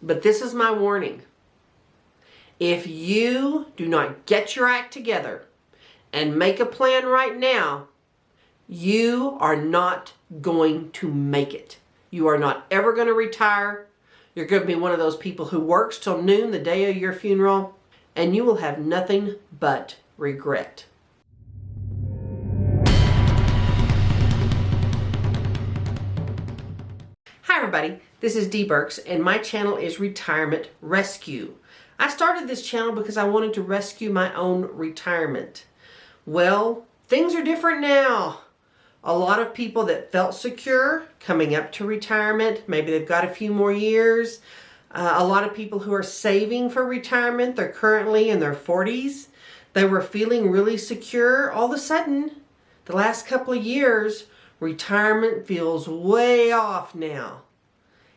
But this is my warning. If you do not get your act together and make a plan right now, you are not going to make it. You are not ever going to retire. You're going to be one of those people who works till noon the day of your funeral, and you will have nothing but regret. Hi everybody, this is Dee Burks, and my channel is Retirement Rescue. I started this channel because I wanted to rescue my own retirement. Well, things are different now. A lot of people that felt secure coming up to retirement, maybe they've got a few more years. A lot of people who are saving for retirement, they're currently in their 40s. They were feeling really secure. All of a sudden, the last couple of years, retirement feels way off now.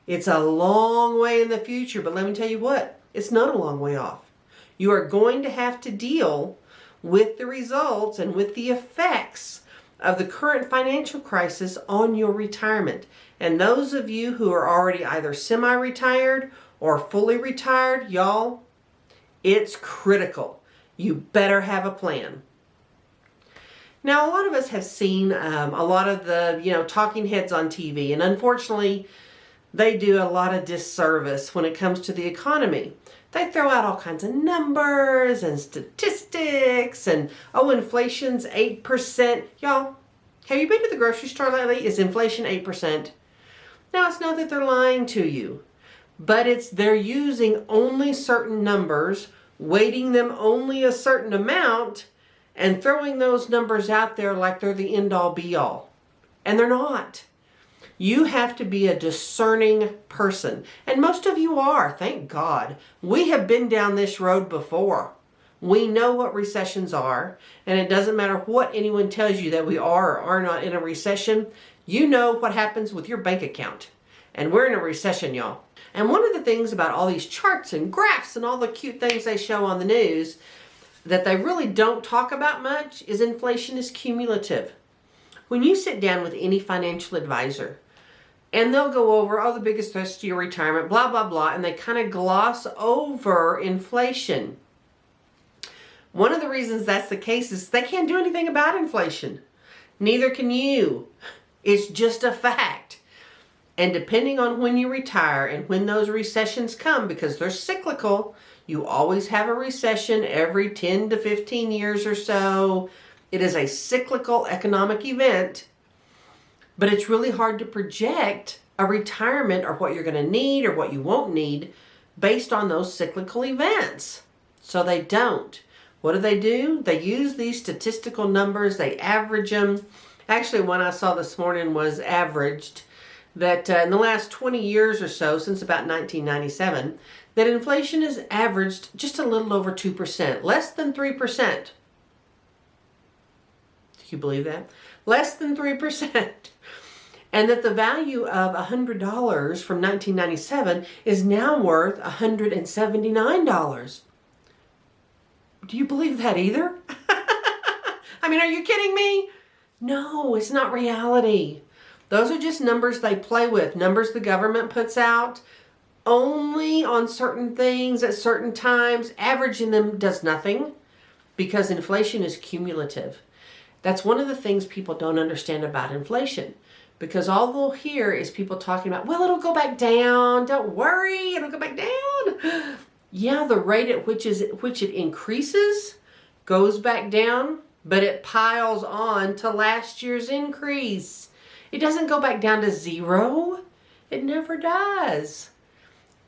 It's a long way in the future, but let me tell you what, it's not a long way off. You are going to have to deal with the results and with the effects of the current financial crisis on your retirement. And those of you who are already either semi-retired or fully retired, y'all, it's critical. You better have a plan. Now, a lot of us have seen a lot of the, talking heads on TV, and unfortunately, they do a lot of disservice when it comes to the economy. They throw out all kinds of numbers and statistics and, oh, inflation's 8%. Y'all, have you been to the grocery store lately? Is inflation 8%? Now, it's not that they're lying to you, but they're using only certain numbers, weighting them only a certain amount, and throwing those numbers out there like they're the end-all be-all. And they're not. You have to be a discerning person. And most of you are, thank God. We have been down this road before. We know what recessions are, and it doesn't matter what anyone tells you that we are or are not in a recession. You know what happens with your bank account. And we're in a recession, y'all. And one of the things about all these charts and graphs and all the cute things they show on the news that they really don't talk about much is inflation is cumulative. When you sit down with any financial advisor, and they'll go over, the biggest threats to your retirement, blah, blah, blah, and they kind of gloss over inflation. One of the reasons that's the case is they can't do anything about inflation. Neither can you. It's just a fact. And depending on when you retire and when those recessions come, because they're cyclical, you always have a recession every 10 to 15 years or so. It is a cyclical economic event. But it's really hard to project a retirement or what you're going to need or what you won't need based on those cyclical events. So they don't. What do? They use these statistical numbers. They average them. Actually, one I saw this morning was averaged that in the last 20 years or so, since about 1997, that inflation is averaged just a little over 2%, less than 3%. Do you believe that? Less than 3%. And that the value of $100 from 1997 is now worth $179. Do you believe that either? I mean, are you kidding me? No, it's not reality. Those are just numbers they play with, numbers the government puts out only on certain things at certain times. Averaging them does nothing because inflation is cumulative. That's one of the things people don't understand about inflation. Because all they'll hear is people talking about, well, it'll go back down. Don't worry, it'll go back down. Yeah, the rate at which it increases goes back down, but it piles on to last year's increase. It doesn't go back down to zero. It never does.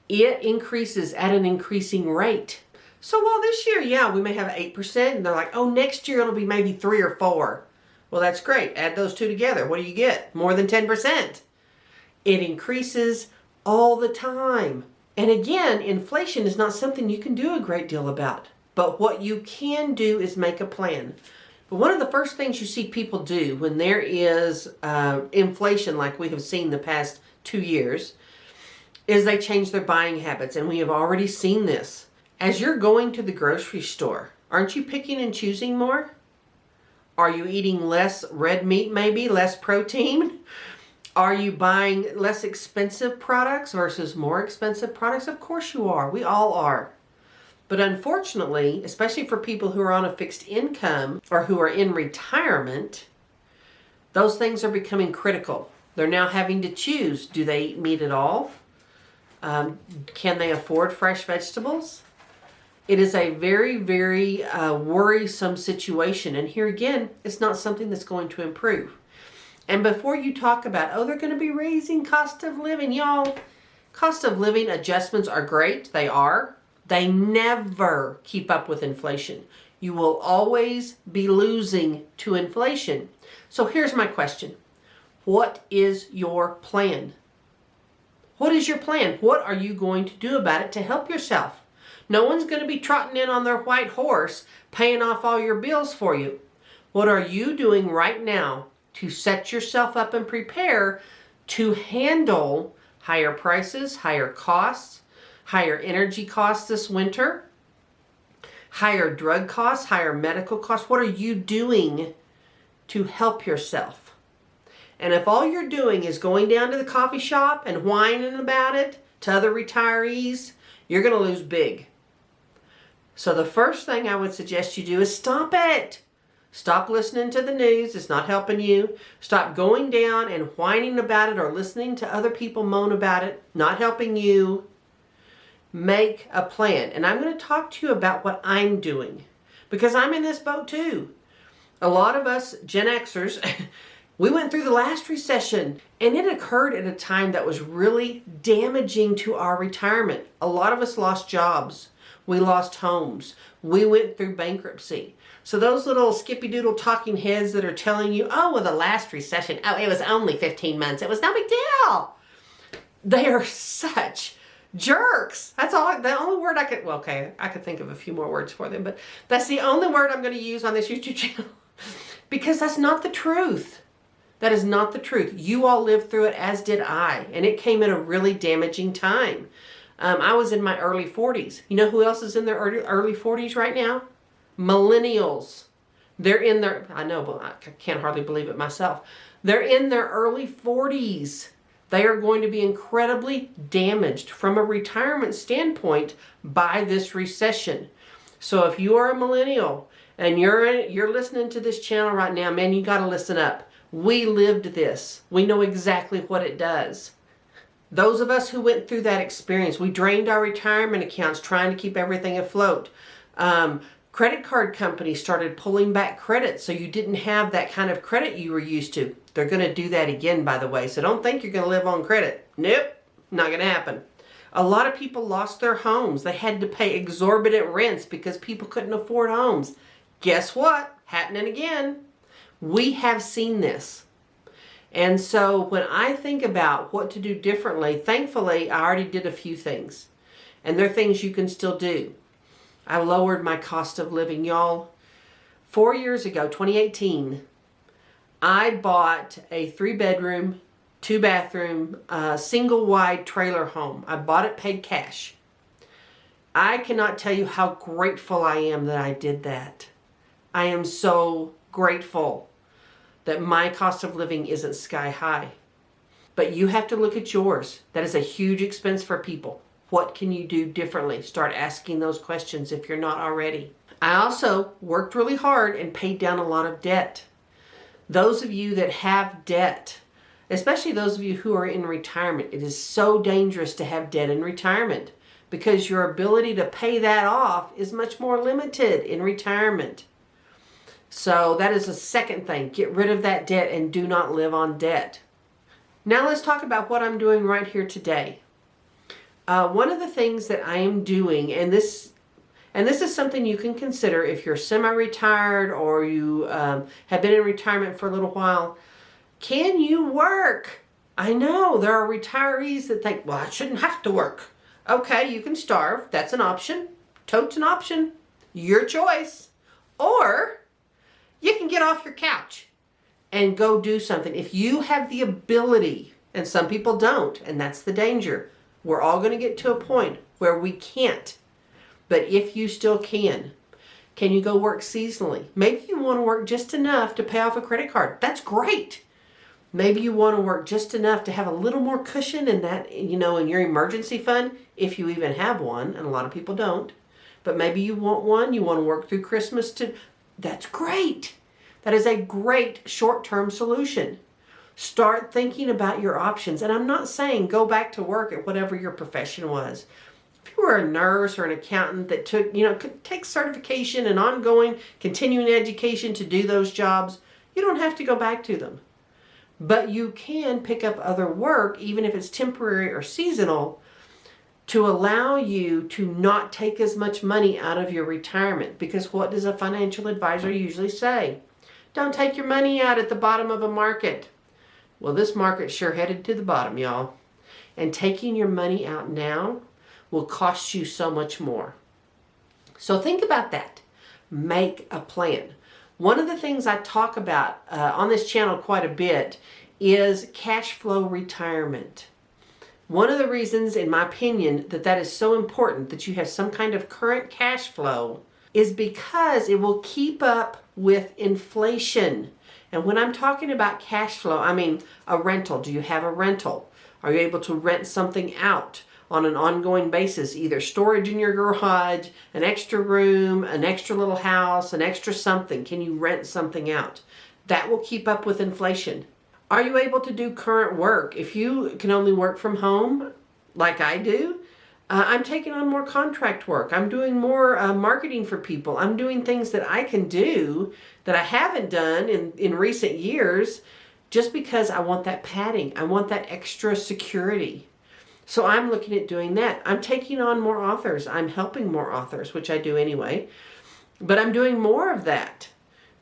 It increases at an increasing rate. So while this year, yeah, we may have 8%, and they're like, oh, next year it'll be maybe 3 or 4. Well, that's great. Add those two together. What do you get? More than 10%. It increases all the time. And again, inflation is not something you can do a great deal about. But what you can do is make a plan. But one of the first things you see people do when there is inflation like we have seen the past 2 years is they change their buying habits. And we have already seen this. As you're going to the grocery store, aren't you picking and choosing more? Are you eating less red meat maybe, less protein? Are you buying less expensive products versus more expensive products? Of course you are. We all are. But unfortunately, especially for people who are on a fixed income or who are in retirement, those things are becoming critical. They're now having to choose. Do they eat meat at all? Can they afford fresh vegetables? It is a very, very worrisome situation. And here again, it's not something that's going to improve. And before you talk about, oh, they're going to be raising cost of living, y'all, cost of living adjustments are great. They are. They never keep up with inflation. You will always be losing to inflation. So here's my question. What is your plan? What is your plan? What are you going to do about it to help yourself? No one's going to be trotting in on their white horse, paying off all your bills for you. What are you doing right now to set yourself up and prepare to handle higher prices, higher costs, higher energy costs this winter, higher drug costs, higher medical costs? What are you doing to help yourself? And if all you're doing is going down to the coffee shop and whining about it to other retirees, you're going to lose big. So the first thing I would suggest you do is stop it. Stop listening to the news. It's not helping you. Stop going down and whining about it or listening to other people moan about it. Not helping you. Make a plan. And I'm going to talk to you about what I'm doing, because I'm in this boat too. A lot of us Gen Xers, we went through the last recession, and it occurred at a time that was really damaging to our retirement. A lot of us lost jobs. We lost homes. We went through bankruptcy. So those little skippy doodle talking heads that are telling you, oh, well, the last recession, oh, it was only 15 months. It was no big deal. They are such jerks. That's all. The only word I could, well, okay, I could think of a few more words for them, but that's the only word I'm going to use on this YouTube channel, because that's not the truth. That is not the truth. You all lived through it, as did I, and it came at a really damaging time. I was in my early 40s. You know who else is in their early 40s right now? Millennials. They're in their, I know, but I can't hardly believe it myself. They're in their early 40s. They are going to be incredibly damaged from a retirement standpoint by this recession. So if you are a millennial and you're listening to this channel right now, man, you got to listen up. We lived this. We know exactly what it does. Those of us who went through that experience, we drained our retirement accounts trying to keep everything afloat. Credit card companies started pulling back credit, so you didn't have that kind of credit you were used to. They're going to do that again, by the way, so don't think you're going to live on credit. Nope, not going to happen. A lot of people lost their homes. They had to pay exorbitant rents because people couldn't afford homes. Guess what? Happening again. We have seen this. And so when I think about what to do differently, thankfully, I already did a few things. And they're things you can still do. I lowered my cost of living, y'all. 4 years ago, 2018, I bought a 3-bedroom, 2-bathroom, single-wide trailer home. I bought it paid cash. I cannot tell you how grateful I am that I did that. I am so grateful that my cost of living isn't sky high. But you have to look at yours. That is a huge expense for people. What can you do differently? Start asking those questions if you're not already. I also worked really hard and paid down a lot of debt. Those of you that have debt, especially those of you who are in retirement, it is so dangerous to have debt in retirement because your ability to pay that off is much more limited in retirement. So that is the second thing. Get rid of that debt and do not live on debt. Now let's talk about what I'm doing right here today. One of the things that I am doing, and this is something you can consider if you're semi-retired or you have been in retirement for a little while. Can you work? I know there are retirees that think, well, I shouldn't have to work. Okay, you can starve. That's an option. Totes an option. Your choice. Or you can get off your couch and go do something. If you have the ability, and some people don't, and that's the danger. We're all going to get to a point where we can't. But if you still can you go work seasonally? Maybe you want to work just enough to pay off a credit card. That's great. Maybe you want to work just enough to have a little more cushion in that, in your emergency fund, if you even have one, and a lot of people don't. But maybe you want one, you want to work through Christmas too. That's great. That is a great short-term solution. Start thinking about your options. And I'm not saying go back to work at whatever your profession was. If you were a nurse or an accountant that could take certification and ongoing continuing education to do those jobs, you don't have to go back to them. But you can pick up other work, even if it's temporary or seasonal, to allow you to not take as much money out of your retirement. Because what does a financial advisor usually say? Don't take your money out at the bottom of a market. Well, this market's sure headed to the bottom, y'all. And taking your money out now will cost you so much more. So think about that. Make a plan. One of the things I talk about on this channel quite a bit is cash flow retirement. One of the reasons, in my opinion, that is so important, that you have some kind of current cash flow, is because it will keep up with inflation. And when I'm talking about cash flow, I mean a rental. Do you have a rental? Are you able to rent something out on an ongoing basis? Either storage in your garage, an extra room, an extra little house, an extra something. Can you rent something out? That will keep up with inflation. Are you able to do current work? If you can only work from home, like I do, I'm taking on more contract work. I'm doing more marketing for people. I'm doing things that I can do that I haven't done in recent years, just because I want that padding. I want that extra security. So I'm looking at doing that. I'm taking on more authors. I'm helping more authors, which I do anyway. But I'm doing more of that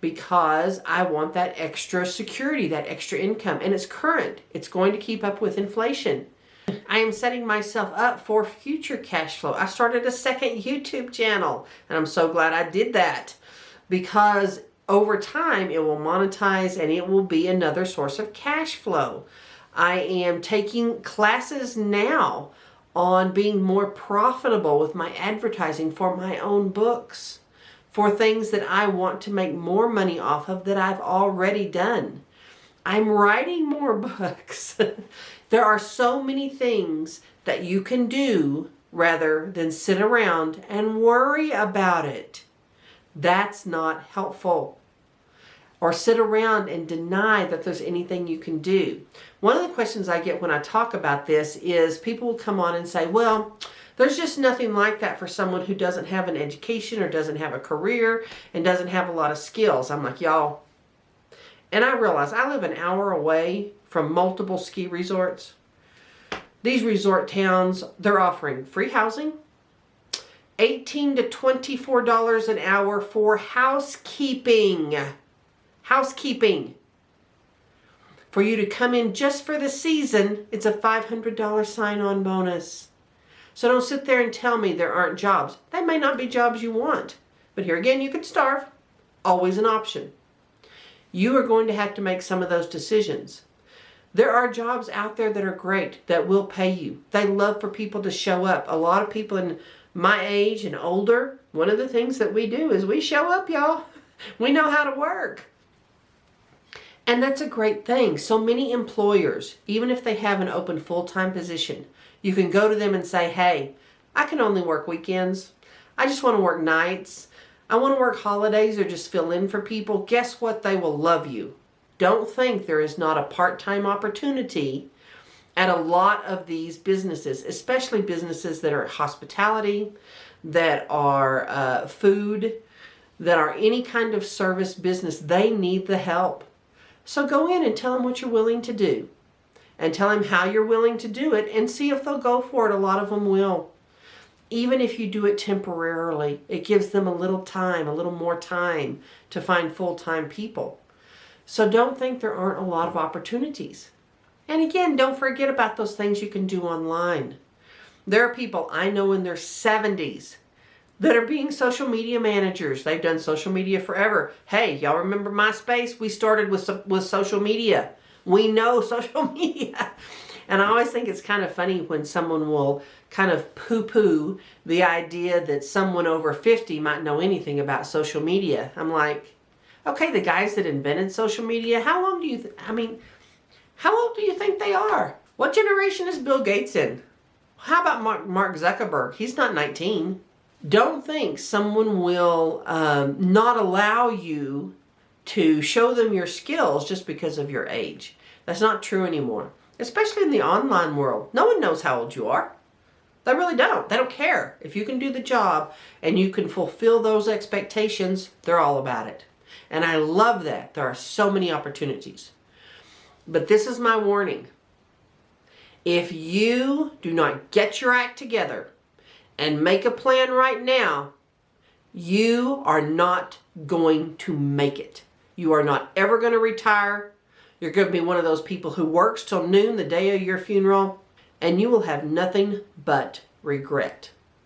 because I want that extra security, that extra income. And it's current. It's going to keep up with inflation. I am setting myself up for future cash flow. I started a second YouTube channel, and I'm so glad I did that, because over time it will monetize and it will be another source of cash flow. I am taking classes now on being more profitable with my advertising for my own books, for things that I want to make more money off of that I've already done. I'm writing more books. There are so many things that you can do rather than sit around and worry about it. That's not helpful. Or sit around and deny that there's anything you can do. One of the questions I get when I talk about this is people will come on and say, well, there's just nothing like that for someone who doesn't have an education or doesn't have a career and doesn't have a lot of skills. I'm like, y'all, and I realize I live an hour away from multiple ski resorts. These resort towns, they're offering free housing, $18 to $24 an hour for housekeeping. Housekeeping. For you to come in just for the season, it's a $500 sign-on bonus. So don't sit there and tell me there aren't jobs. They may not be jobs you want. But here again, you could starve. Always an option. You are going to have to make some of those decisions. There are jobs out there that are great, that will pay you. They love for people to show up. A lot of people in my age and older, one of the things that we do is we show up, y'all. We know how to work. And that's a great thing. So many employers, even if they have an open full-time position, you can go to them and say, hey, I can only work weekends. I just want to work nights. I want to work holidays or just fill in for people. Guess what? They will love you. Don't think there is not a part-time opportunity at a lot of these businesses, especially businesses that are hospitality, that are food, that are any kind of service business. They need the help. So go in and tell them what you're willing to do. And tell them how you're willing to do it and see if they'll go for it. A lot of them will. Even if you do it temporarily, it gives them a little time, a little more time to find full-time people. So don't think there aren't a lot of opportunities. And again, don't forget about those things you can do online. There are people I know in their 70s that are being social media managers. They've done social media forever. Hey, y'all remember MySpace? We started with social media. We know social media. And I always think it's kind of funny when someone will kind of poo-poo the idea that someone over 50 might know anything about social media. I'm like, okay, the guys that invented social media, how long do you How old do you think they are? What generation is Bill Gates in? How about Mark Zuckerberg? He's not 19. Don't think someone will not allow you to show them your skills just because of your age. That's not true anymore, especially in the online world. No one knows how old you are. They really don't. They don't care. If you can do the job and you can fulfill those expectations, they're all about it. And I love that. There are so many opportunities. But this is my warning. If you do not get your act together and make a plan right now, you are not going to make it. You are not ever going to retire. You're going to be one of those people who works till noon the day of your funeral, and you will have nothing but regret.